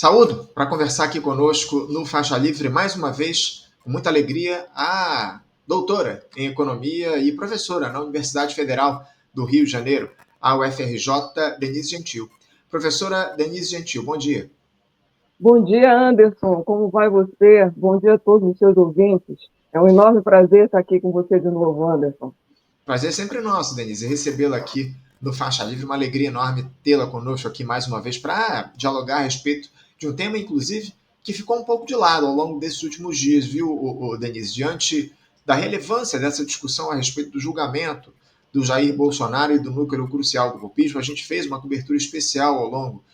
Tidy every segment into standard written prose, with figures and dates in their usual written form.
Saúdo para conversar aqui conosco no Faixa Livre, mais uma vez, com muita alegria, a doutora em Economia e professora na Universidade Federal do Rio de Janeiro, a UFRJ, Denise Gentil. Professora Denise Gentil, bom dia. Bom dia, Anderson. Como vai você? Bom dia a todos os seus ouvintes. É um enorme prazer estar aqui com você de novo, Anderson. Prazer sempre nosso, Denise, recebê-la aqui no Faixa Livre. Uma alegria enorme tê-la conosco aqui mais uma vez para dialogar a respeito de um tema, inclusive, que ficou um pouco de lado ao longo desses últimos dias, viu, Denise? Diante da relevância dessa discussão a respeito do julgamento do Jair Bolsonaro e do núcleo crucial do golpismo, a gente fez uma cobertura especial ao longo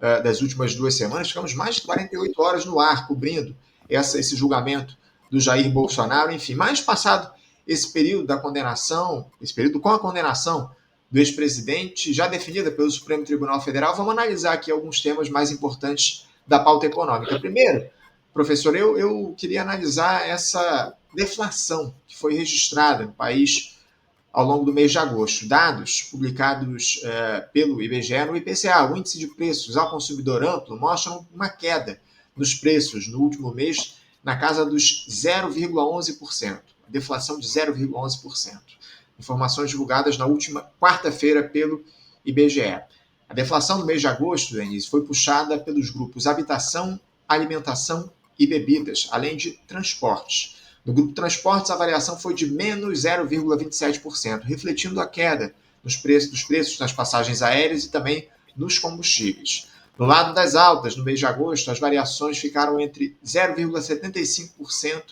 das últimas 2 semanas. Ficamos mais de 48 horas no ar cobrindo esse julgamento do Jair Bolsonaro. Enfim, mais passado esse período da condenação, esse período com a condenação do ex-presidente, já definida pelo Supremo Tribunal Federal, vamos analisar aqui alguns temas mais importantes da pauta econômica. Primeiro, professor, eu queria analisar essa deflação que foi registrada no país ao longo do mês de agosto. Dados publicados pelo IBGE no IPCA, o Índice de Preços ao Consumidor Amplo, mostram uma queda nos preços no último mês na casa dos 0,11%, a deflação de 0,11%. Informações divulgadas na última quarta-feira pelo IBGE. A deflação do mês de agosto, Denise, foi puxada pelos grupos habitação, alimentação e bebidas, além de transportes. No grupo transportes, a variação foi de menos 0,27%, refletindo a queda dos preços nas passagens aéreas e também nos combustíveis. No lado das altas, no mês de agosto, as variações ficaram entre 0,75%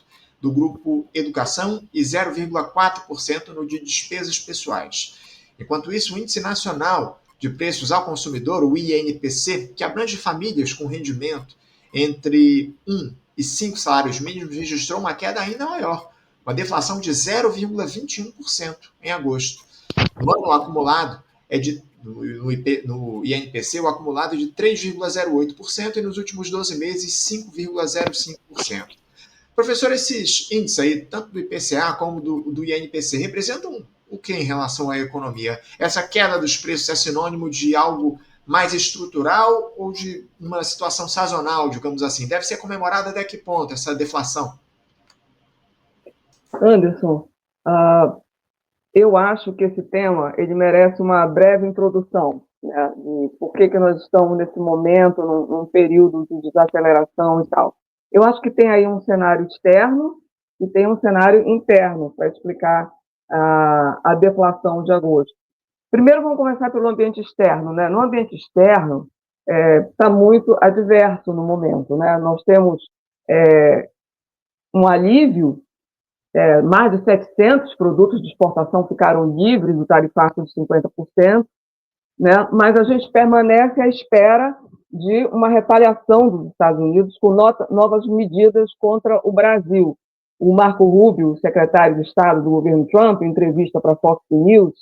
do grupo educação e 0,4% no de despesas pessoais. Enquanto isso, o Índice Nacional de Preços ao Consumidor, o INPC, que abrange famílias com rendimento entre 1 e 5 salários mínimos, registrou uma queda ainda maior, uma deflação de 0,21% em agosto. No ano acumulado, no INPC, o acumulado é de 3,08% e nos últimos 12 meses, 5,05%. Professor, esses índices aí, tanto do IPCA como do INPC, representam o que em relação à economia? Essa queda dos preços é sinônimo de algo mais estrutural ou de uma situação sazonal, digamos assim? Deve ser comemorada até que ponto essa deflação? Anderson, eu acho que esse tema ele merece uma breve introdução, né, de por que nós estamos nesse momento, num período de desaceleração e tal. Eu acho que tem aí um cenário externo e tem um cenário interno para explicar a deflação de agosto. Primeiro, vamos começar pelo ambiente externo, né? No ambiente externo, está muito adverso no momento, né? Nós temos um alívio, mais de 700 produtos de exportação ficaram livres do tarifário de 50%, né? Mas a gente permanece à espera de uma retaliação dos Estados Unidos com novas medidas contra o Brasil. O Marco Rubio, secretário de Estado do governo Trump, em entrevista para a Fox News,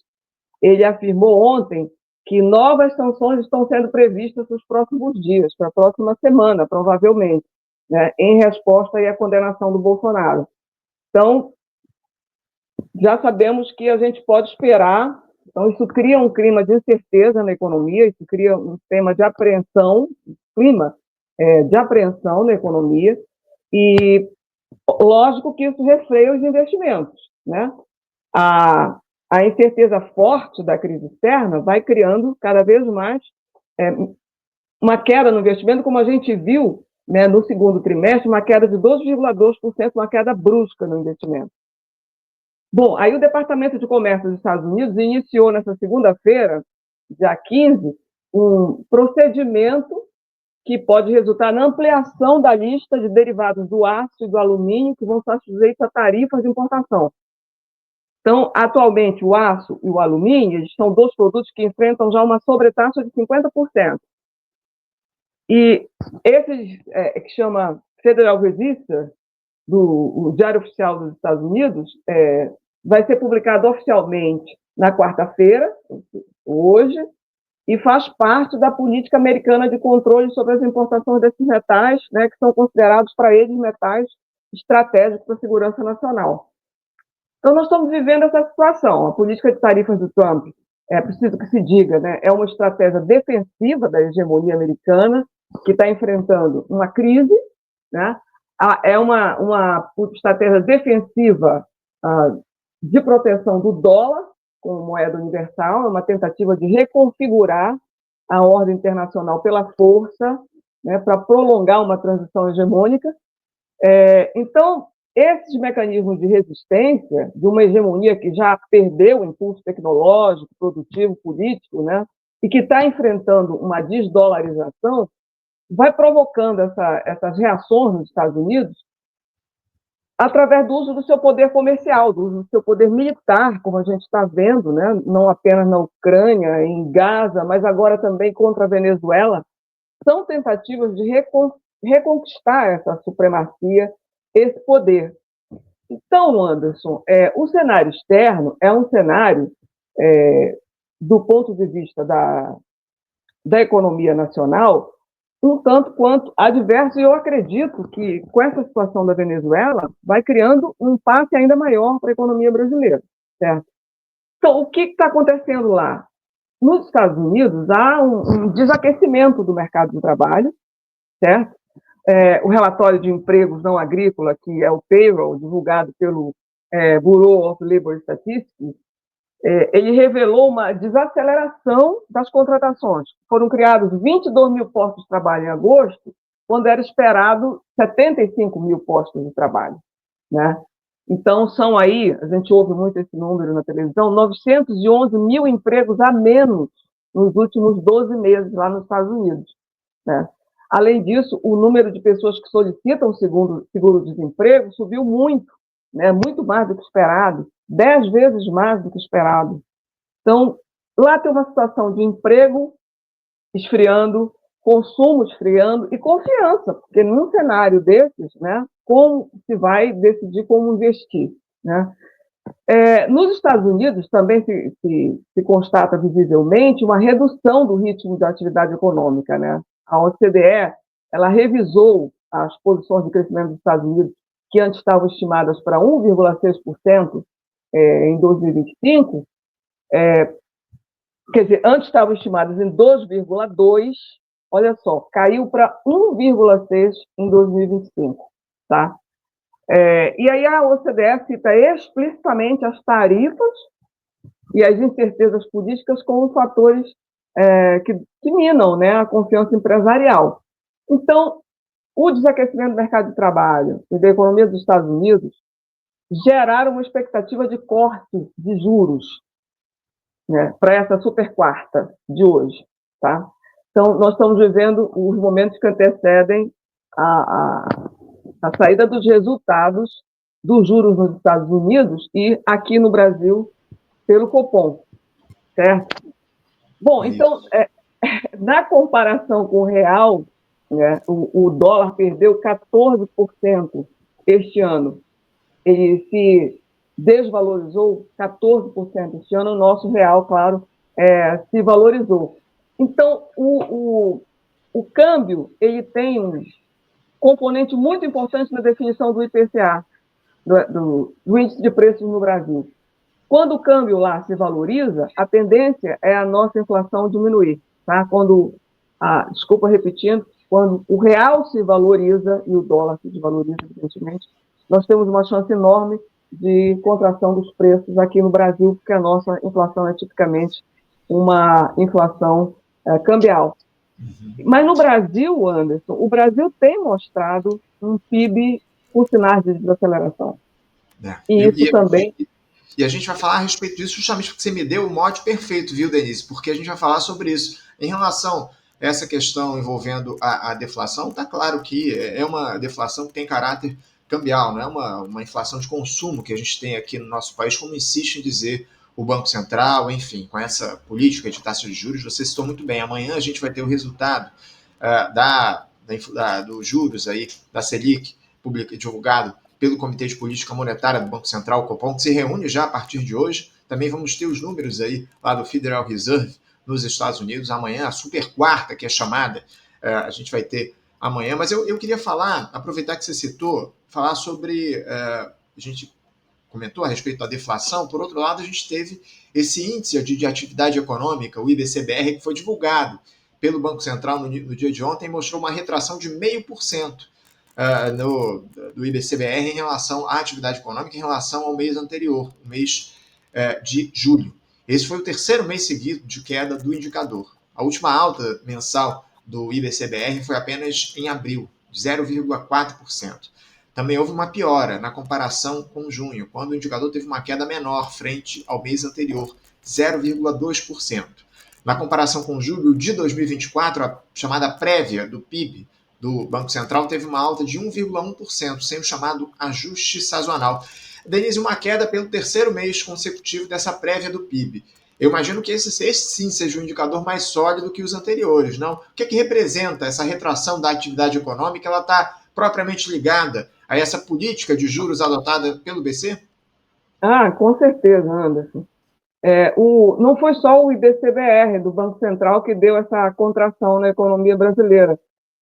ele afirmou ontem que novas sanções estão sendo previstas nos próximos dias, para a próxima semana, provavelmente, né, em resposta à condenação do Bolsonaro. Então, já sabemos que a gente pode esperar. Então, isso cria um clima de incerteza na economia, isso cria um clima de apreensão na economia, e lógico que isso refreia os investimentos, né? A incerteza forte da crise externa vai criando cada vez mais uma queda no investimento, como a gente viu, né, no segundo trimestre, uma queda de 12,2%, uma queda brusca no investimento. Bom, aí o Departamento de Comércio dos Estados Unidos iniciou nessa segunda-feira, dia 15, um procedimento que pode resultar na ampliação da lista de derivados do aço e do alumínio que vão estar sujeitos a tarifas de importação. Então, atualmente, o aço e o alumínio eles são dois produtos que enfrentam já uma sobretaxa de 50%. E esse que chama Federal Register, o Diário Oficial dos Estados Unidos, vai ser publicado oficialmente na quarta-feira, hoje, e faz parte da política americana de controle sobre as importações desses metais, né, que são considerados para eles metais estratégicos para a segurança nacional. Então, nós estamos vivendo essa situação. A política de tarifas do Trump, preciso que se diga, né, é uma estratégia defensiva da hegemonia americana, que está enfrentando uma crise, né? É uma estratégia defensiva de proteção do dólar como moeda universal, é uma tentativa de reconfigurar a ordem internacional pela força, né, para prolongar uma transição hegemônica. Então, esses mecanismos de resistência, de uma hegemonia que já perdeu o impulso tecnológico, produtivo, político, né, e que está enfrentando uma desdolarização, vai provocando essas reações nos Estados Unidos através do uso do seu poder comercial, do uso do seu poder militar, como a gente está vendo, né? Não apenas na Ucrânia, em Gaza, mas agora também contra a Venezuela. São tentativas de reconquistar essa supremacia, esse poder. Então, Anderson, o cenário externo é um cenário, do ponto de vista da economia nacional, um tanto quanto adverso, e eu acredito que, com essa situação da Venezuela, vai criando um impasse ainda maior para a economia brasileira, certo? Então, o que está acontecendo lá? Nos Estados Unidos, há um desaquecimento do mercado de trabalho, certo? O relatório de empregos não agrícola, que é o payroll, divulgado pelo Bureau of Labor Statistics, ele revelou uma desaceleração das contratações. Foram criados 22 mil postos de trabalho em agosto, quando era esperado 75 mil postos de trabalho, né? Então, são aí, a gente ouve muito esse número na televisão, 911 mil empregos a menos nos últimos 12 meses lá nos Estados Unidos, né? Além disso, o número de pessoas que solicitam seguro-desemprego subiu muito, né? Muito mais do que esperado, 10 vezes mais do que esperado. Então, lá tem uma situação de emprego esfriando, consumo esfriando e confiança, porque num cenário desses, né, como se vai decidir como investir, né? Nos Estados Unidos também se constata visivelmente uma redução do ritmo de atividade econômica, né? A OCDE, ela revisou as posições de crescimento dos Estados Unidos, que antes estavam estimadas para 1,6% em 2025, quer dizer, antes estavam estimadas em 2,2%, olha só, caiu para 1,6% em 2025, tá? E aí a OCDE cita explicitamente as tarifas e as incertezas políticas como fatores que minam, né, a confiança empresarial. Então, o desaquecimento do mercado de trabalho e da economia dos Estados Unidos geraram uma expectativa de corte de juros, né, para essa super quarta de hoje, tá? Então, nós estamos vivendo os momentos que antecedem a saída dos resultados dos juros nos Estados Unidos e aqui no Brasil pelo Copom, certo? Bom, então, na comparação com o real, né, o dólar perdeu 14% este ano. Ele se desvalorizou 14% este ano, o nosso real, claro, se valorizou. Então, o câmbio ele tem um componente muito importante na definição do IPCA, do índice de preços no Brasil. Quando o câmbio lá se valoriza, a tendência é a nossa inflação diminuir, tá? Desculpa repetindo, quando o real se valoriza e o dólar se desvaloriza, evidentemente, nós temos uma chance enorme de contração dos preços aqui no Brasil, porque a nossa inflação é tipicamente uma inflação cambial. Mas no Brasil, Anderson, o Brasil tem mostrado um PIB com sinais de desaceleração. E isso também... E a gente vai falar a respeito disso justamente porque você me deu o mote perfeito, viu, Denise? Porque a gente vai falar sobre isso. Em relação a essa questão envolvendo a deflação, está claro que é uma deflação que tem caráter cambial, não é uma inflação de consumo que a gente tem aqui no nosso país, como insiste em dizer o Banco Central, enfim, com essa política de taxa de juros, você citou muito bem. Amanhã a gente vai ter o resultado dos juros aí, da Selic, divulgado pelo Comitê de Política Monetária do Banco Central, o Copom, que se reúne já a partir de hoje. Também vamos ter os números aí lá do Federal Reserve nos Estados Unidos amanhã, a super quarta que é chamada, a gente vai ter amanhã. Mas eu queria falar, aproveitar que você citou, falar sobre, a gente comentou a respeito da deflação, por outro lado a gente teve esse índice de atividade econômica, o IBCBR, que foi divulgado pelo Banco Central no dia de ontem mostrou uma retração de 0,5% do IBCBR em relação à atividade econômica em relação ao mês anterior, o mês de julho. Esse foi o terceiro mês seguido de queda do indicador. A última alta mensal do IBCBR foi apenas em abril, de 0,4%. Também houve uma piora na comparação com junho, quando o indicador teve uma queda menor frente ao mês anterior, 0,2%. Na comparação com julho de 2024, a chamada prévia do PIB do Banco Central teve uma alta de 1,1%, sem o chamado ajuste sazonal. Denise, uma queda pelo terceiro mês consecutivo dessa prévia do PIB. Eu imagino que esse sim seja um indicador mais sólido que os anteriores, não? O que representa essa retração da atividade econômica? Ela está propriamente ligada a essa política de juros adotada pelo BC? Com certeza, Anderson. Não foi só o IBCBR do Banco Central que deu essa contração na economia brasileira.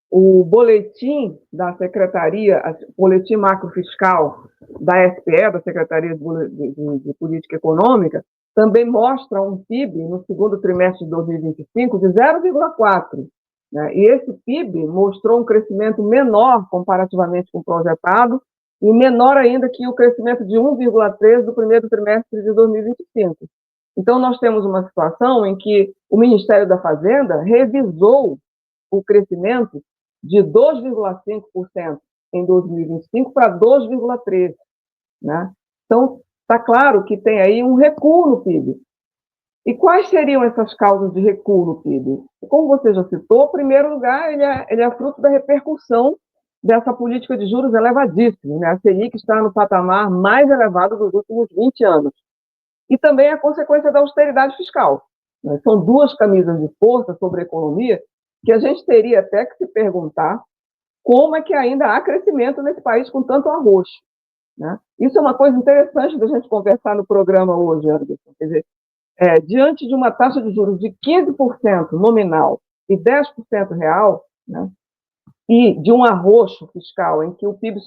O boletim da Secretaria, o boletim macrofiscal da SPE, da Secretaria de Política Econômica, também mostra um PIB no segundo trimestre de 2025 de 0,4%. Né? E esse PIB mostrou um crescimento menor comparativamente com o projetado e menor ainda que o crescimento de 1,3% do primeiro trimestre de 2025. Então, nós temos uma situação em que o Ministério da Fazenda revisou o crescimento de 2,5% em 2025 para 2,3%. Né? Então, está claro que tem aí um recuo no PIB. E quais seriam essas causas de recuo no PIB? Como você já citou, em primeiro lugar, ele é fruto da repercussão dessa política de juros elevadíssima. Né? A Selic está no patamar mais elevado dos últimos 20 anos. E também a consequência da austeridade fiscal. Né? São duas camisas de força sobre a economia que a gente teria até que se perguntar como é que ainda há crescimento nesse país com tanto arroxo. Né? Isso é uma coisa interessante da gente conversar no programa hoje, Anderson. Quer dizer, diante de uma taxa de juros de 15% nominal e 10% real, né, e de um arroxo fiscal em que o PIB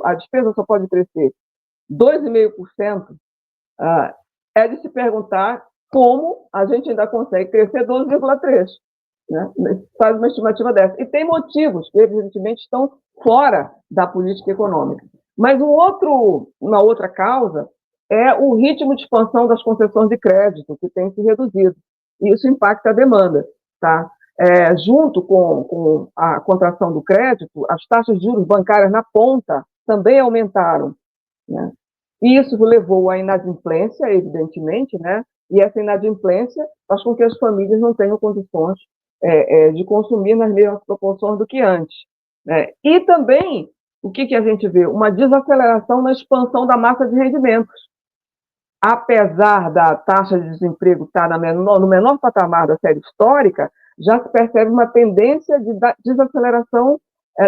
a despesa só pode crescer 2,5%, é de se perguntar como a gente ainda consegue crescer 12,3%. Né? Faz uma estimativa dessa. E tem motivos que, evidentemente, estão fora da política econômica. Mas uma outra causa é o ritmo de expansão das concessões de crédito, que tem se reduzido. E isso impacta a demanda. Tá? Junto com a contração do crédito, as taxas de juros bancárias na ponta também aumentaram. Né? E isso levou à inadimplência, evidentemente, né? E essa inadimplência faz com que as famílias não tenham condições de consumir nas mesmas proporções do que antes. Né? E também, o que a gente vê? Uma desaceleração na expansão da massa de rendimentos. Apesar da taxa de desemprego estar no menor patamar da série histórica, já se percebe uma tendência de desaceleração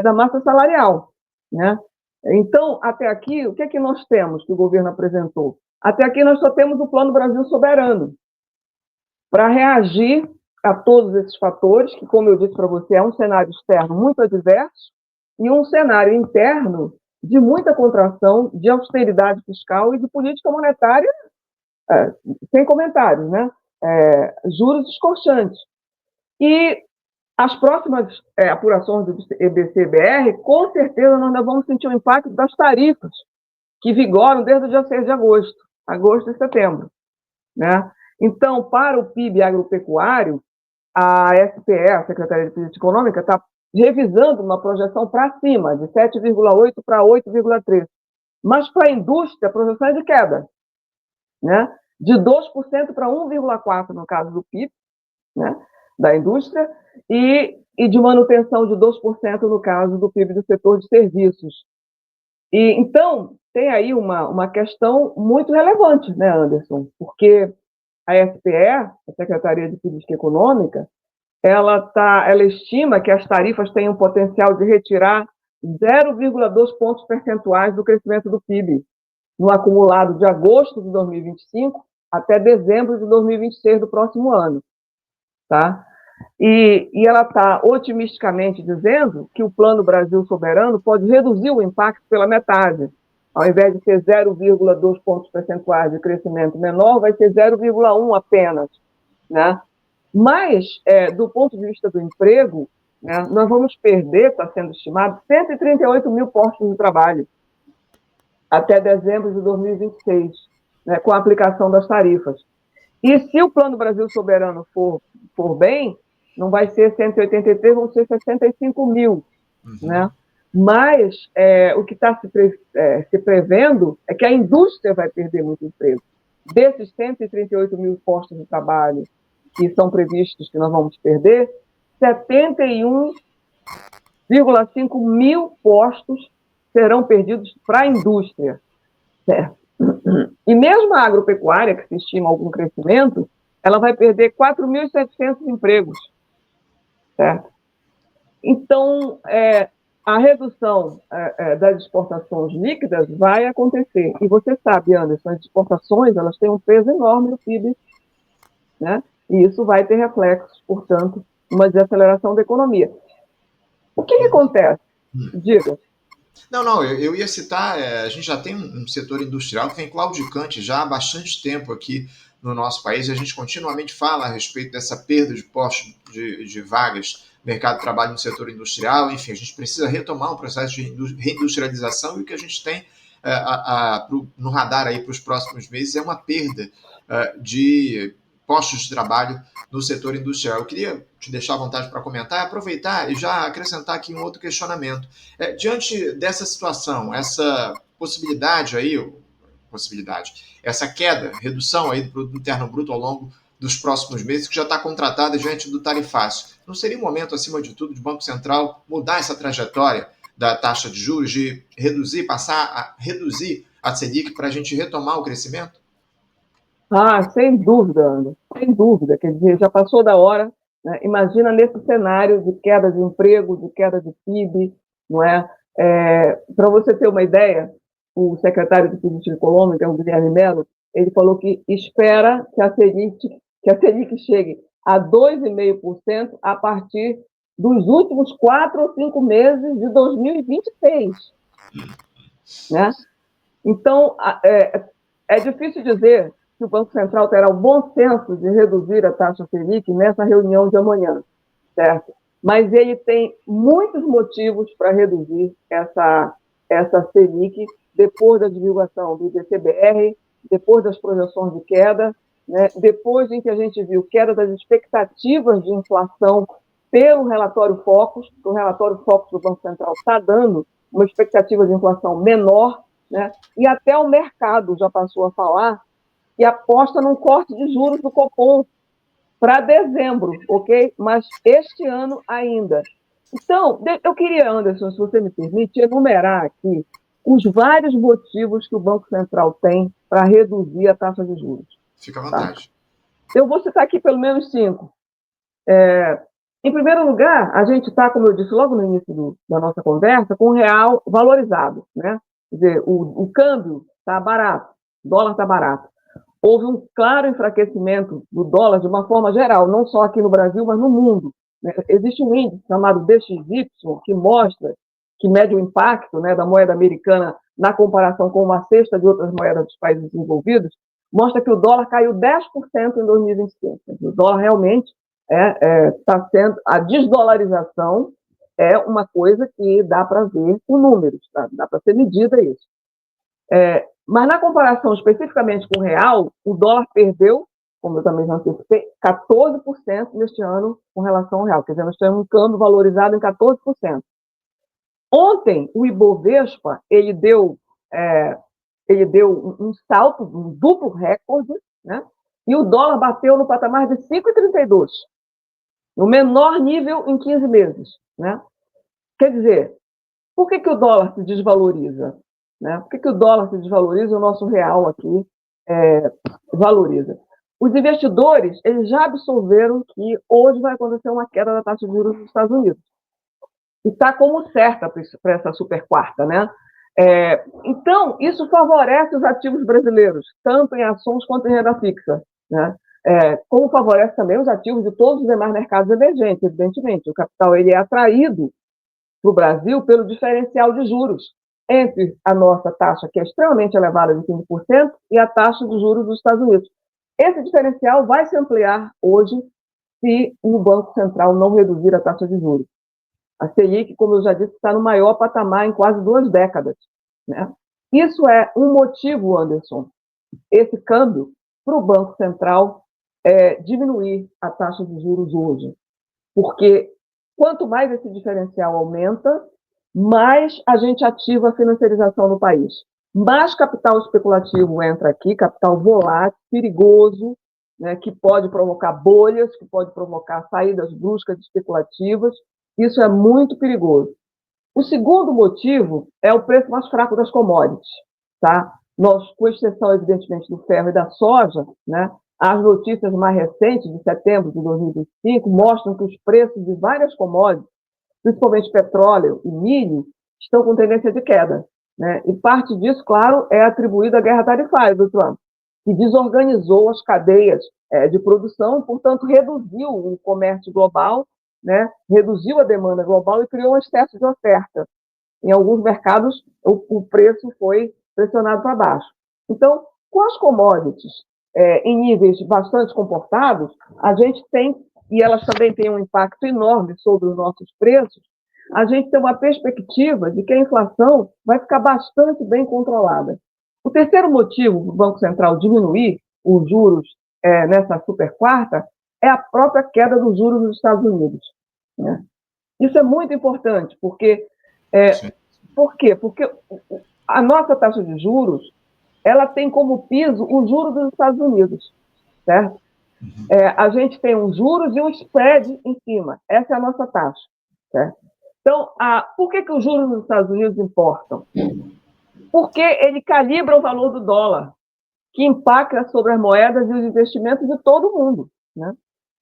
da massa salarial. Né? Então, até aqui, o que nós temos que o governo apresentou? Até aqui nós só temos o Plano Brasil Soberano para reagir a todos esses fatores, que, como eu disse para você, é um cenário externo muito adverso e um cenário interno de muita contração, de austeridade fiscal e de política monetária sem comentários, né? Juros escorchantes. E as próximas apurações do IBCBR, com certeza nós ainda vamos sentir o impacto das tarifas que vigoram desde o dia 6 de agosto e setembro. Né? Então, para o PIB agropecuário, a SPE, a Secretaria de Política Econômica, está revisando uma projeção para cima, de 7,8% para 8,3%. Mas para a indústria, a projeção é de queda, né? De 2% para 1,4% no caso do PIB, né? Da indústria, e de manutenção de 2% no caso do PIB do setor de serviços. E, então, tem aí uma questão muito relevante, né, Anderson? Porque a SPE, a Secretaria de Política Econômica, ela estima que as tarifas têm um potencial de retirar 0,2 pontos percentuais do crescimento do PIB, no acumulado de agosto de 2025 até dezembro de 2026 do próximo ano. Tá? E ela está otimisticamente dizendo que o Plano Brasil Soberano pode reduzir o impacto pela metade. Ao invés de ser 0,2 pontos percentuais de crescimento menor, vai ser 0,1 apenas. Né? Mas, do ponto de vista do emprego, né, nós vamos perder, está sendo estimado, 138 mil postos de trabalho até dezembro de 2026, né, com a aplicação das tarifas. E se o Plano Brasil Soberano for bem, não vai ser 183, vão ser 65 mil. Né? Mas o que está se prevendo é que a indústria vai perder muito emprego. Desses 138 mil postos de trabalho que são previstos que nós vamos perder, 71,5 mil postos serão perdidos para a indústria. Certo? E mesmo a agropecuária, que se estima algum crescimento, ela vai perder 4.700 empregos. Certo? Então, a redução das exportações líquidas vai acontecer. E você sabe, Anderson, as exportações elas têm um peso enorme no PIB, né? E isso vai ter reflexos, portanto, uma desaceleração da economia. O que acontece? Diga. Não, eu ia citar, a gente já tem um setor industrial que vem claudicante já há bastante tempo aqui no nosso país, e a gente continuamente fala a respeito dessa perda de postos de vagas no mercado de trabalho no setor industrial. Enfim, a gente precisa retomar um processo de reindustrialização, e o que a gente tem no radar aí para os próximos meses é uma perda de postos de trabalho no setor industrial. Eu queria te deixar à vontade para comentar, aproveitar e já acrescentar aqui um outro questionamento. Diante dessa situação, essa essa queda, redução aí do produto interno bruto ao longo dos próximos meses, que já está contratada diante do tarifácio, não seria um momento, acima de tudo, de Banco Central mudar essa trajetória da taxa de juros, de passar a reduzir a Selic para a gente retomar o crescimento? Sem dúvida, Ana, sem dúvida. Quer dizer, já passou da hora. Né? Imagina nesse cenário de queda de emprego, de queda de PIB, não é? Para você ter uma ideia, o secretário de Política Econômica, o Guilherme Mello, ele falou que espera que a Selic chegue a 2,5% a partir dos últimos 4 ou 5 meses de 2026. Né? Então, é difícil dizer que o Banco Central terá o bom senso de reduzir a taxa Selic nessa reunião de amanhã, certo? Mas ele tem muitos motivos para reduzir essa Selic depois da divulgação do IBCBR, depois das projeções de queda, né? Depois em que a gente viu queda das expectativas de inflação pelo relatório Focus, que o relatório Focus do Banco Central está dando uma expectativa de inflação menor, né? E até o mercado já passou a falar e aposta num corte de juros do Copom para dezembro, ok? Mas este ano ainda. Então, eu queria, Anderson, se você me permite, enumerar aqui os vários motivos que o Banco Central tem para reduzir a taxa de juros. Fica à vontade. Tá? Eu vou citar aqui pelo menos 5. Em primeiro lugar, a gente está, como eu disse logo no início da nossa conversa, com o real valorizado. Né? Quer dizer, o câmbio está barato, o dólar está barato. Houve um claro enfraquecimento do dólar de uma forma geral, não só aqui no Brasil, mas no mundo. Né? Existe um índice chamado DXY, que mede o impacto, né, da moeda americana na comparação com uma cesta de outras moedas dos países desenvolvidos, mostra que o dólar caiu 10% em 2025. O dólar realmente está sendo... A desdolarização é uma coisa que dá para ver com números, tá? Dá para ser medida isso. Mas na comparação especificamente com o real, o dólar perdeu, como eu também já antecipei, 14% neste ano com relação ao real. Quer dizer, nós temos um câmbio valorizado em 14%. Ontem, o Ibovespa, ele deu um salto, um duplo recorde, né? E o dólar bateu no patamar de 5,32, no menor nível em 15 meses. Né? Quer dizer, por que o dólar se desvaloriza? Né? Por que o dólar se desvaloriza e o nosso real aqui valoriza? Os investidores eles já absorveram que hoje vai acontecer uma queda da taxa de juros nos Estados Unidos. E está como certa para essa super quarta. Né? Então, isso favorece os ativos brasileiros, tanto em ações quanto em renda fixa. Né? Como favorece também os ativos de todos os demais mercados emergentes, evidentemente. O capital ele é atraído para o Brasil pelo diferencial de juros entre a nossa taxa, que é extremamente elevada, de 15%, e a taxa de juros dos Estados Unidos. Esse diferencial vai se ampliar hoje se o Banco Central não reduzir a taxa de juros. A Selic, como eu já disse, está no maior patamar em quase 2 décadas, né? Isso é um motivo, Anderson, esse câmbio, para o Banco Central diminuir a taxa de juros hoje. Porque quanto mais esse diferencial aumenta, mais a gente ativa a financiarização no país. Mais capital especulativo entra aqui, capital volátil, perigoso, né, que pode provocar bolhas, que pode provocar saídas bruscas especulativas. Isso é muito perigoso. O segundo motivo é o preço mais fraco das commodities. Tá? Nós, com exceção, evidentemente, do ferro e da soja, né, as notícias mais recentes, de setembro de 2025, mostram que os preços de várias commodities, principalmente petróleo e milho, estão com tendência de queda. Né? E parte disso, claro, é atribuída à guerra tarifária do Trump, que desorganizou as cadeias de produção e, portanto, reduziu o comércio global, né? Reduziu a demanda global e criou um excesso de oferta. Em alguns mercados, o preço foi pressionado para baixo. Então, com as commodities em níveis bastante comportados, a gente tem, e elas também têm um impacto enorme sobre os nossos preços, a gente tem uma perspectiva de que a inflação vai ficar bastante bem controlada. O terceiro motivo para o Banco Central diminuir os juros nessa super quarta é a própria queda dos juros nos Estados Unidos. Né? Isso é muito importante, porque por quê? Porque a nossa taxa de juros ela tem como piso o juro dos Estados Unidos, certo? A gente tem um juros e um spread em cima. Essa é a nossa taxa, certo? Então, por que os juros dos Estados Unidos importam? Porque ele calibra o valor do dólar, que impacta sobre as moedas e os investimentos de todo mundo, né?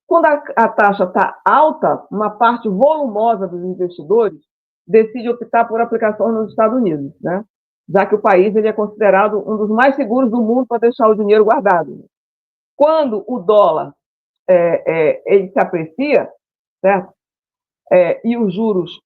Quando a taxa está alta, uma parte volumosa dos investidores decide optar por aplicação nos Estados Unidos, né? Já que o país ele é considerado um dos mais seguros do mundo para deixar o dinheiro guardado. Quando o dólar ele se aprecia, certo? E os juros,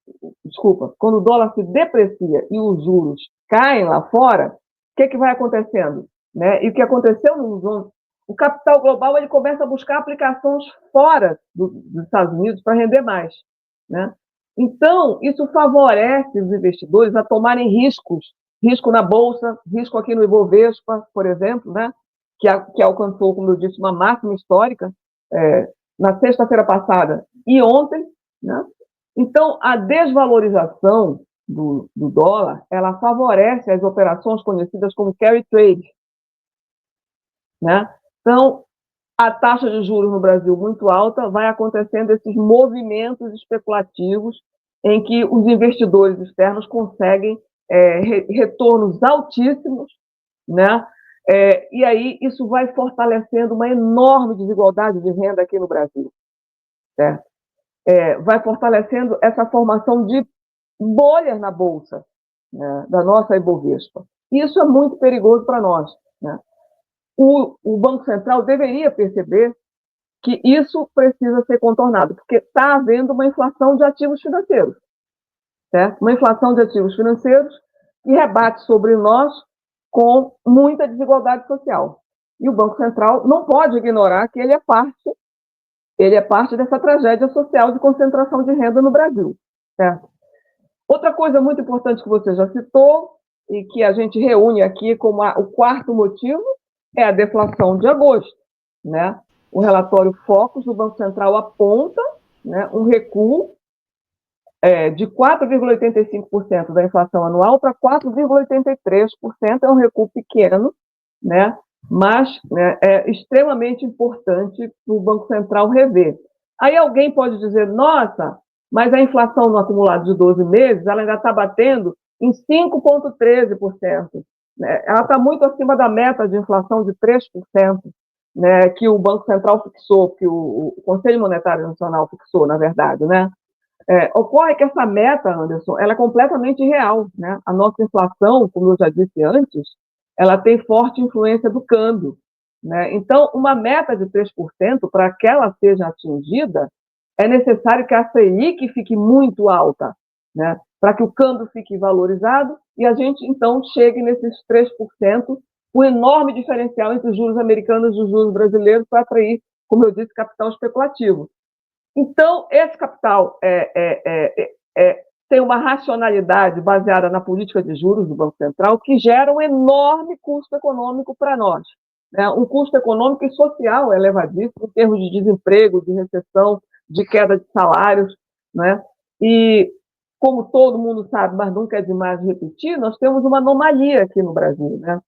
quando o dólar se deprecia e os juros caem lá fora, o que vai acontecendo? Né? E o que aconteceu nos anos, o capital global ele começa a buscar aplicações fora dos Estados Unidos para render mais. Né? Então, isso favorece os investidores a tomarem riscos, risco na Bolsa, risco aqui no Ibovespa, por exemplo, né? que alcançou, como eu disse, uma máxima histórica na sexta-feira passada e ontem. Né? Então, a desvalorização do dólar, ela favorece as operações conhecidas como carry trade. Né? Então, a taxa de juros no Brasil muito alta, vai acontecendo esses movimentos especulativos em que os investidores externos conseguem retornos altíssimos, né? E aí isso vai fortalecendo uma enorme desigualdade de renda aqui no Brasil. Certo? Vai fortalecendo essa formação de bolhas na Bolsa, né, da nossa Ibovespa. Isso é muito perigoso para nós. Né? O Banco Central deveria perceber que isso precisa ser contornado, porque está havendo uma inflação de ativos financeiros. Certo? Uma inflação de ativos financeiros que rebate sobre nós com muita desigualdade social. E o Banco Central não pode ignorar que ele é parte dessa tragédia social de concentração de renda no Brasil. Certo? Outra coisa muito importante que você já citou, e que a gente reúne aqui como o quarto motivo, é a deflação de agosto. Né? O relatório Focus do Banco Central aponta, né, um recuo de 4,85% da inflação anual para 4,83%, é um recuo pequeno, né? Mas né, é extremamente importante para o Banco Central rever. Aí alguém pode dizer, nossa, mas a inflação no acumulado de 12 meses ela ainda está batendo em 5,13%. Né? Ela está muito acima da meta de inflação de 3%, né, que o Banco Central fixou, que o Conselho Monetário Nacional fixou, na verdade. Né? Ocorre que essa meta, Anderson, ela é completamente irreal. Né? A nossa inflação, como eu já disse antes, ela tem forte influência do câmbio. Né? Então, uma meta de 3%, para que ela seja atingida, é necessário que a Selic fique muito alta, né? Para que o câmbio fique valorizado e a gente, então, chegue nesses 3%, o enorme diferencial entre os juros americanos e os juros brasileiros para atrair, como eu disse, capital especulativo. Então, esse capital tem uma racionalidade baseada na política de juros do Banco Central que gera um enorme custo econômico para nós. Né? Um custo econômico e social elevadíssimo em termos de desemprego, de recessão, de queda de salários. Né? E, como todo mundo sabe, mas nunca é demais repetir, nós temos uma anomalia aqui no Brasil. Né?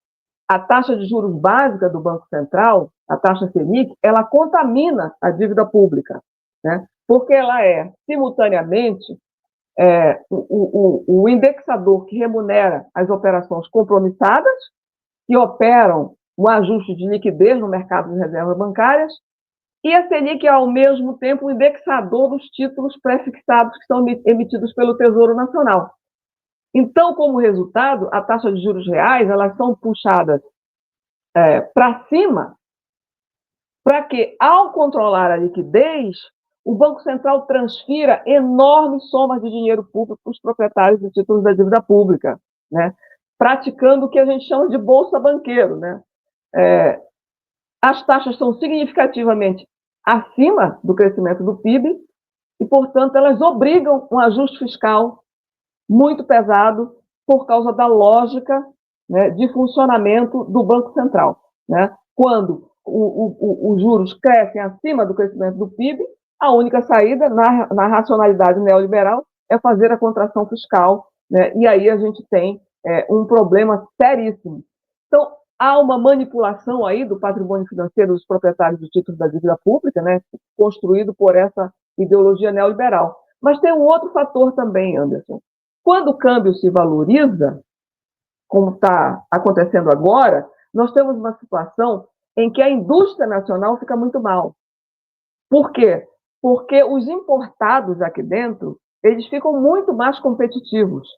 A taxa de juros básica do Banco Central, a taxa Selic, ela contamina a dívida pública, né? Porque ela é, simultaneamente, o indexador que remunera as operações compromissadas, que operam o ajuste de liquidez no mercado de reservas bancárias, e a Selic é, ao mesmo tempo, o indexador dos títulos pré-fixados que são emitidos pelo Tesouro Nacional. Então, como resultado, a taxa de juros reais, elas são puxadas para cima, para que, ao controlar a liquidez, o Banco Central transfira enormes somas de dinheiro público para os proprietários de títulos da dívida pública, né? Praticando o que a gente chama de bolsa banqueiro. Né? As taxas são significativamente acima do crescimento do PIB e, portanto, elas obrigam um ajuste fiscal muito pesado por causa da lógica, né, de funcionamento do Banco Central. Né? Quando os juros crescem acima do crescimento do PIB, a única saída na racionalidade neoliberal é fazer a contração fiscal, né? E aí a gente tem um problema seríssimo. Então, há uma manipulação aí do patrimônio financeiro dos proprietários de títulos da dívida pública, né, construído por essa ideologia neoliberal. Mas tem um outro fator também, Anderson. Quando o câmbio se valoriza, como está acontecendo agora, nós temos uma situação em que a indústria nacional fica muito mal. Por quê? Porque os importados aqui dentro, eles ficam muito mais competitivos.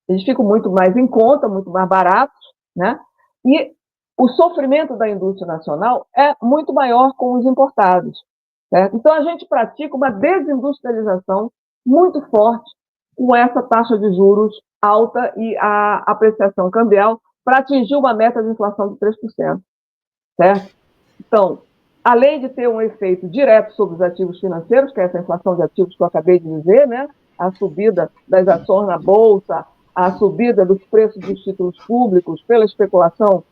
Eles ficam muito mais em conta, muito mais baratos, né? E o sofrimento da indústria nacional é muito maior com os importados. Certo? Então, a gente pratica uma desindustrialização muito forte com essa taxa de juros alta e a apreciação cambial para atingir uma meta de inflação de 3%. Certo? Então, além de ter um efeito direto sobre os ativos financeiros, que é essa inflação de ativos que eu acabei de dizer, né? A subida das ações na Bolsa, a subida dos preços dos títulos públicos pela especulação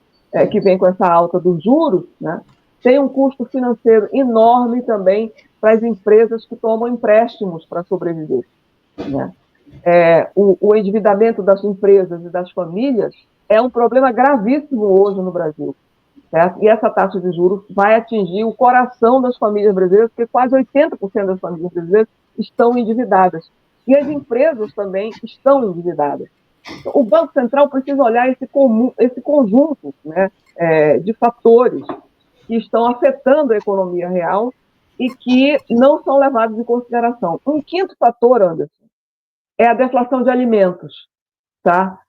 que vem com essa alta dos juros, né? Tem um custo financeiro enorme também para as empresas que tomam empréstimos para sobreviver. Né? O endividamento das empresas e das famílias é um problema gravíssimo hoje no Brasil. Certo? E essa taxa de juros vai atingir o coração das famílias brasileiras, porque quase 80% das famílias brasileiras estão endividadas. E as empresas também estão endividadas. O Banco Central precisa olhar esse conjunto, né, de fatores que estão afetando a economia real e que não são levados em consideração. Um quinto fator, Anderson, é a deflação de alimentos, tá?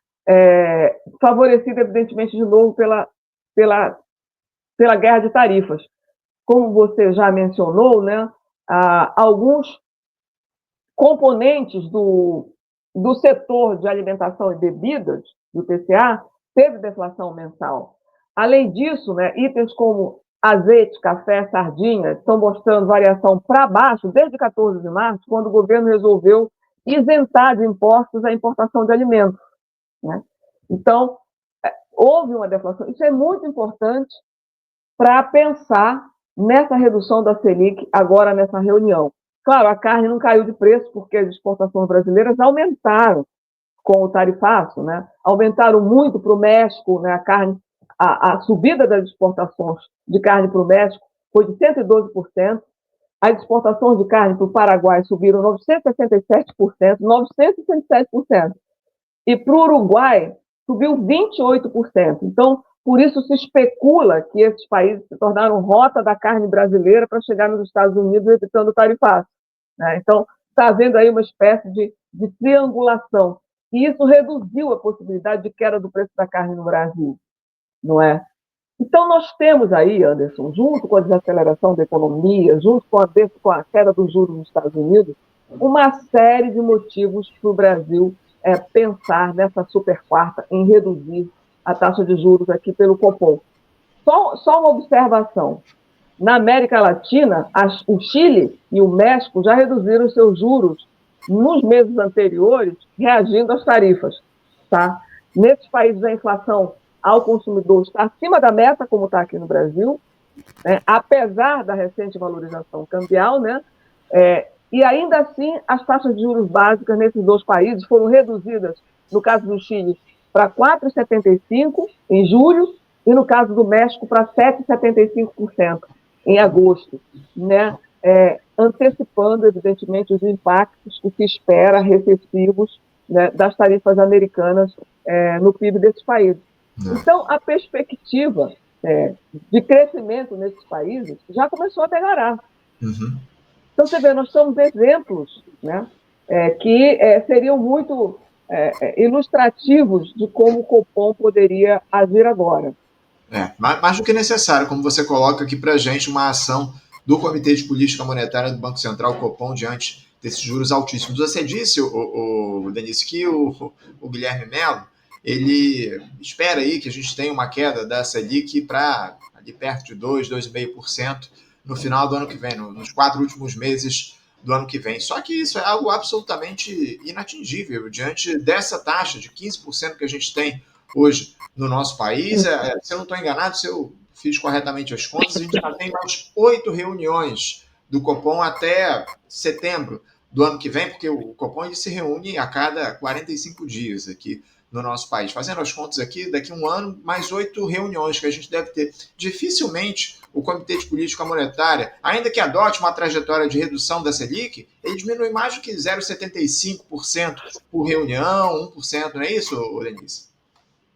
Favorecida, evidentemente, de novo pela guerra de tarifas. Como você já mencionou, né, alguns componentes do setor de alimentação e bebidas, do TCA, teve deflação mensal. Além disso, né, itens como azeite, café, sardinha estão mostrando variação para baixo desde 14 de março, quando o governo resolveu isentar de impostos a importação de alimentos. Né? Então, houve uma deflação. Isso é muito importante para pensar nessa redução da Selic agora nessa reunião. Claro, a carne não caiu de preço porque as exportações brasileiras aumentaram com o tarifaço, né? Aumentaram muito para o México, né? A subida das exportações de carne para o México foi de 112%, as exportações de carne para o Paraguai subiram 967%, 967%, e para o Uruguai subiu 28%. Então, por isso se especula que esses países se tornaram rota da carne brasileira para chegar nos Estados Unidos evitando o tarifaço. Né? Então, está havendo aí uma espécie de triangulação. E isso reduziu a possibilidade de queda do preço da carne no Brasil, não é? Então, nós temos aí, Anderson, junto com a desaceleração da economia, junto com a queda dos juros nos Estados Unidos, uma série de motivos para o Brasil pensar nessa super quarta em reduzir a taxa de juros aqui pelo Copom. Só uma observação. Na América Latina, o Chile e o México já reduziram seus juros nos meses anteriores, reagindo às tarifas. Tá? Nesses países, a inflação ao consumidor está acima da meta, como está aqui no Brasil, né? Apesar da recente valorização cambial, né? E ainda assim, as taxas de juros básicas nesses dois países foram reduzidas, no caso do Chile, para 4,75% em julho, e no caso do México, para 7,75% em agosto, né? Antecipando, evidentemente, os impactos que se espera recessivos, né, das tarifas americanas no PIB desses países. Então, a perspectiva de crescimento nesses países já começou a declarar. Uhum. Então, você vê, nós somos exemplos, né, que seriam muito ilustrativos de como o Copom poderia agir agora. Mais do que necessário, como você coloca aqui para a gente, uma ação do Comitê de Política Monetária do Banco Central, Copom, diante desses juros altíssimos. Você disse, Denise, que o Guilherme Mello, ele espera aí que a gente tenha uma queda da Selic para ali perto de 2, 2,5% no final do ano que vem, nos 4 últimos meses do ano que vem. Só que isso é algo absolutamente inatingível diante dessa taxa de 15% que a gente tem hoje no nosso país. Se eu não estou enganado, se eu fiz corretamente as contas, a gente já tem mais 8 reuniões do Copom até setembro do ano que vem, porque o Copom ele se reúne a cada 45 dias aqui no nosso país. Fazendo as contas aqui, daqui a um ano, mais 8 reuniões que a gente deve ter. Dificilmente o Comitê de Política Monetária, ainda que adote uma trajetória de redução da Selic, ele diminui mais do que 0,75% por reunião, 1%, não é isso, Denise?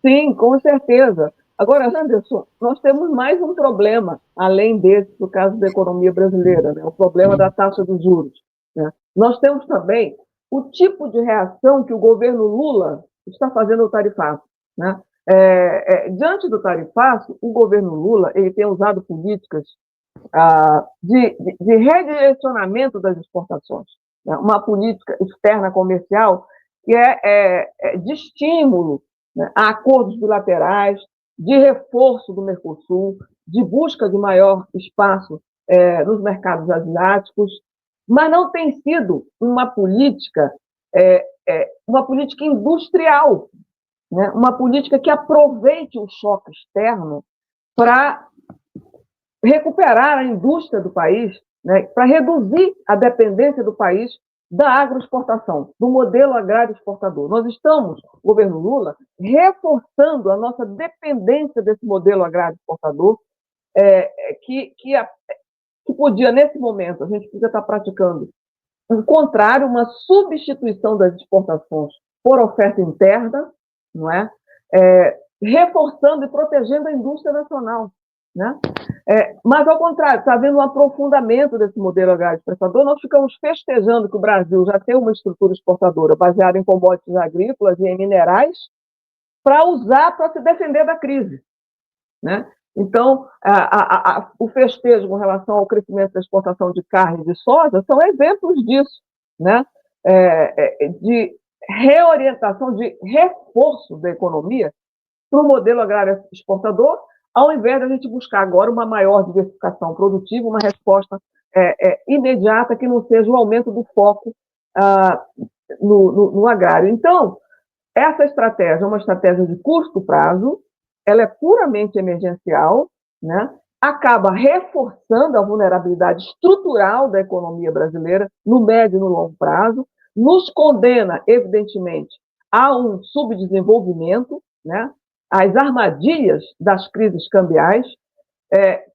Sim, com certeza. Agora, Anderson, nós temos mais um problema, além desse, no caso da economia brasileira, né? O problema da taxa de juros. Né? Nós temos também o tipo de reação que o governo Lula está fazendo ao tarifaço. Né? Diante do tarifaço, o governo Lula ele tem usado políticas de redirecionamento das exportações, né? Uma política externa comercial que é de estímulo, né, a acordos bilaterais, de reforço do Mercosul, de busca de maior espaço nos mercados asiáticos, mas não tem sido uma política industrial, né, uma política que aproveite o choque externo para recuperar a indústria do país, né, para reduzir a dependência do país da agroexportação, do modelo agrário exportador. Nós estamos, governo Lula, reforçando a nossa dependência desse modelo agrário exportador, que podia, nesse momento, a gente podia estar praticando o contrário, uma substituição das exportações por oferta interna, não é? Reforçando e protegendo a indústria nacional. Né? Mas, ao contrário, está havendo um aprofundamento desse modelo agrário exportador. Nós ficamos festejando que o Brasil já tem uma estrutura exportadora baseada em commodities agrícolas e em minerais para usar para se defender da crise. Né? Então, o festejo com relação ao crescimento da exportação de carne e de soja são exemplos disso, né? De reorientação, de reforço da economia para o modelo agrário exportador, ao invés de a gente buscar agora uma maior diversificação produtiva, uma resposta imediata que não seja o aumento do foco no agrário. Então, essa estratégia é uma estratégia de curto prazo, ela é puramente emergencial, né? Acaba reforçando a vulnerabilidade estrutural da economia brasileira no médio e no longo prazo, nos condena, evidentemente, a um subdesenvolvimento, né? Às armadilhas das crises cambiais,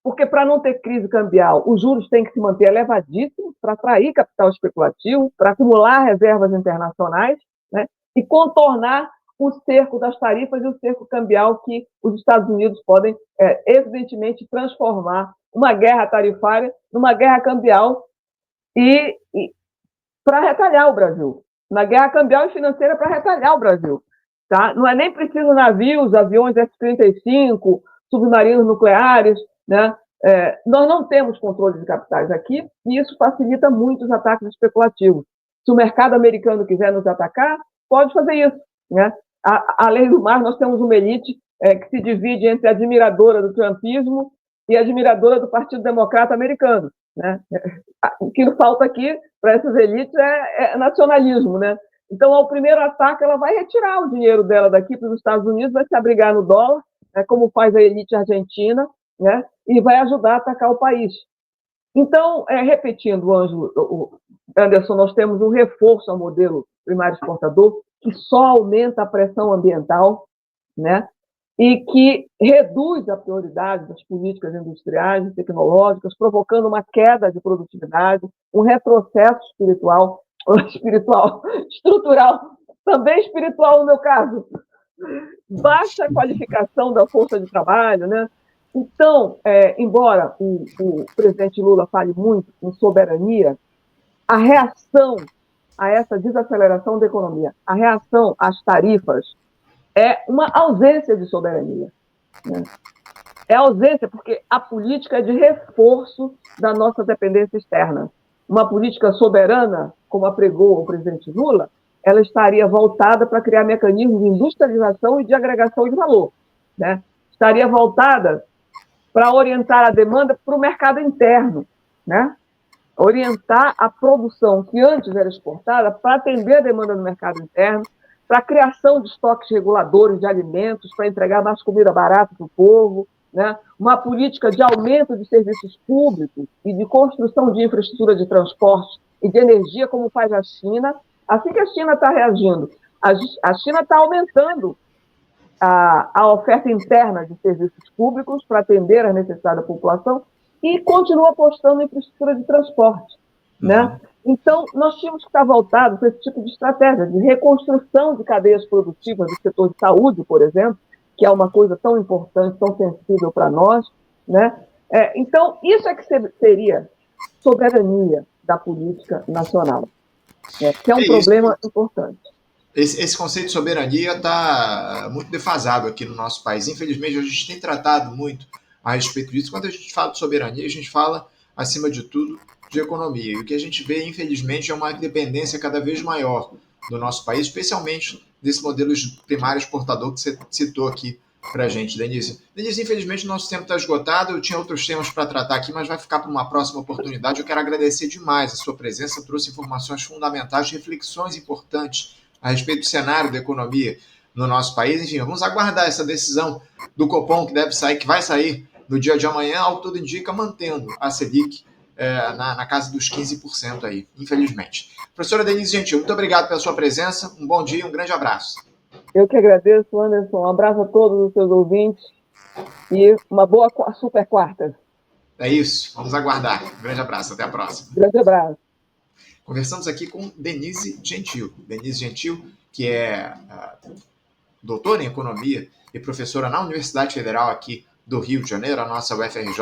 porque para não ter crise cambial, os juros têm que se manter elevadíssimos para atrair capital especulativo, para acumular reservas internacionais, né? E contornar o cerco das tarifas e o cerco cambial que os Estados Unidos podem, evidentemente, transformar uma guerra tarifária numa guerra cambial e para retalhar o Brasil. Uma guerra cambial e financeira para retalhar o Brasil. Tá? Não é nem preciso navios, aviões F-35, submarinos nucleares. Né? Nós não temos controle de capitais aqui e isso facilita muito os ataques especulativos. Se o mercado americano quiser nos atacar, pode fazer isso. Né? Além do mais, nós temos uma elite que se divide entre a admiradora do trumpismo e admiradora do Partido Democrata americano, né? O que falta aqui para essas elites é nacionalismo, né? Então, ao primeiro ataque, ela vai retirar o dinheiro dela daqui para os Estados Unidos, vai se abrigar no dólar, né, como faz a elite argentina, né, e vai ajudar a atacar o país. Então, repetindo, Anderson, nós temos um reforço ao modelo primário exportador que só aumenta a pressão ambiental, né, e que reduz a prioridade das políticas industriais e tecnológicas, provocando uma queda de produtividade, um retrocesso estrutural, também espiritual no meu caso, baixa qualificação da força de trabalho, né? Então, embora o presidente Lula fale muito em soberania, a reação a essa desaceleração da economia, a reação às tarifas, é uma ausência de soberania, né? É ausência porque a política é de reforço da nossa dependência externa. Uma política soberana, como apregou o presidente Lula, ela estaria voltada para criar mecanismos de industrialização e de agregação de valor, né? Estaria voltada para orientar a demanda para o mercado interno, né? Orientar a produção que antes era exportada para atender a demanda do mercado interno, para a criação de estoques reguladores de alimentos, para entregar mais comida barata para o povo, né? Uma política de aumento de serviços públicos e de construção de infraestrutura de transporte e de energia, como faz a China. Assim que a China está reagindo, a China está aumentando a oferta interna de serviços públicos para atender às necessidades da população e continua apostando em infraestrutura de transporte, né? Então, nós tínhamos que estar voltados para esse tipo de estratégia, de reconstrução de cadeias produtivas do setor de saúde, por exemplo, que é uma coisa tão importante, tão sensível para nós, né? Então, isso é que seria soberania da política nacional, né? Que é um problema importante. Esse conceito de soberania está muito defasado aqui no nosso país. Infelizmente, a gente tem tratado muito a respeito disso. Quando a gente fala de soberania, a gente fala, acima de tudo, de economia. E o que a gente vê, infelizmente, é uma dependência cada vez maior do nosso país, especialmente desse modelo primário exportador que você citou aqui para a gente, Denise. Denise, infelizmente, o nosso tempo está esgotado. Eu tinha outros temas para tratar aqui, mas vai ficar para uma próxima oportunidade. Eu quero agradecer demais a sua presença, trouxe informações fundamentais, reflexões importantes a respeito do cenário da economia no nosso país. Enfim, vamos aguardar essa decisão do Copom, que deve sair, que vai sair no dia de amanhã, ao tudo indica, mantendo a Selic na casa dos 15% aí, infelizmente. Professora Denise Gentil, muito obrigado pela sua presença, um bom dia, um grande abraço. Eu que agradeço, Anderson, um abraço a todos os seus ouvintes e uma boa super quarta. É isso, vamos aguardar. Um grande abraço, até a próxima. Grande abraço. Conversamos aqui com Denise Gentil. Denise Gentil, que é doutora em economia e professora na Universidade Federal aqui do Rio de Janeiro, a nossa UFRJ,